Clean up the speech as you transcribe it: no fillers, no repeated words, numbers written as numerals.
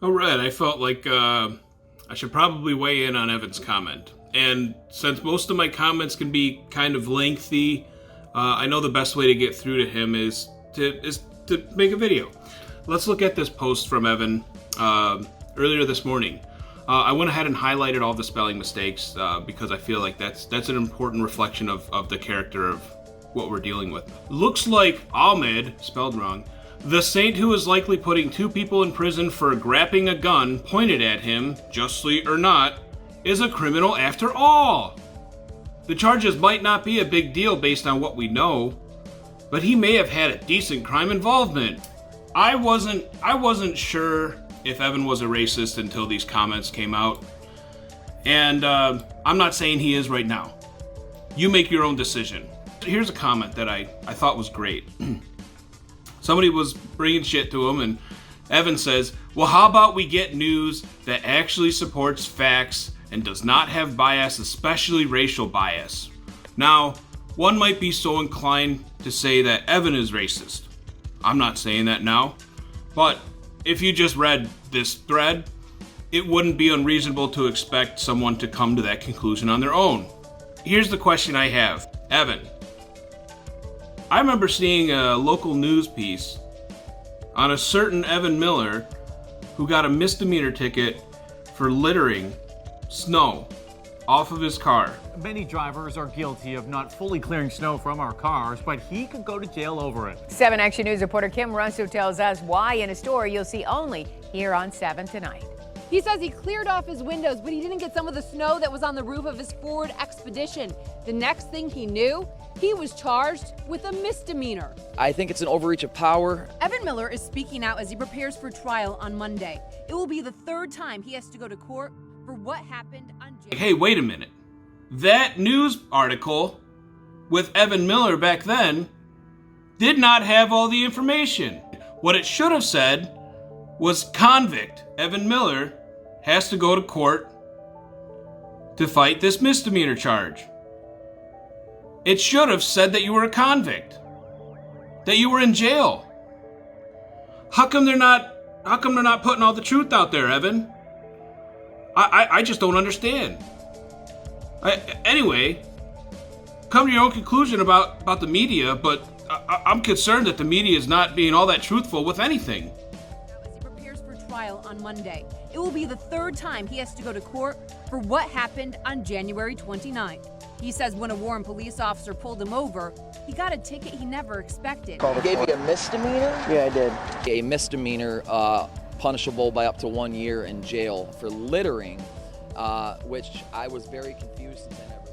All right, I felt like I should probably weigh in on Evan's comment. And since most of my comments can be kind of lengthy, I know the best way to get through to him is to make a video. Let's look at this post from Evan earlier this morning. I went ahead and highlighted all the spelling mistakes because I feel like that's an important reflection of the character of what we're dealing with. Looks like Ahmed, spelled wrong, the saint who is likely putting 2 people in prison for grabbing a gun pointed at him, justly or not, is a criminal after all. The charges might not be a big deal based on what we know, but he may have had a decent crime involvement. I wasn't sure if Evan was a racist until these comments came out, and I'm not saying he is right now. You make your own decision. Here's a comment that I thought was great. Somebody was bringing shit to him, and Evan says, well, how about we get news that actually supports facts and does not have bias, especially racial bias. Now, one might be so inclined to say that Evan is racist. I'm not saying that now, but if you just read this thread, it wouldn't be unreasonable to expect someone to come to that conclusion on their own. Here's the question I have. Evan, I remember seeing a local news piece on a certain Evan Miller who got a misdemeanor ticket for littering snow off of his car. Many drivers are guilty of not fully clearing snow from our cars, but he could go to jail over it. 7 Action News reporter Kim Russo tells us why in a story you'll see only here on 7 tonight. He says he cleared off his windows, but he didn't get some of the snow that was on the roof of his Ford Expedition. The next thing he knew, he was charged with a misdemeanor. I think it's an overreach of power. Evan Miller is speaking out as he prepares for trial on Monday. It will be the 3rd time he has to go to court for what happened on January. Hey, wait a minute. That news article with Evan Miller back then did not have all the information. What it should have said was convict. Evan Miller has to go to court to fight this misdemeanor charge. It should have said that you were a convict, that you were in jail. How come they're not putting all the truth out there, Evan? I just don't understand. Anyway, come to your own conclusion about the media, but I'm concerned that the media is not being all that truthful with anything. As he prepares for trial on Monday, it will be the 3rd time he has to go to court for what happened on January 29th. He says when a Warren police officer pulled him over, he got a ticket he never expected. He gave you a misdemeanor? Yeah, I did. A misdemeanor punishable by up to 1 year in jail for littering, which I was very confused since I never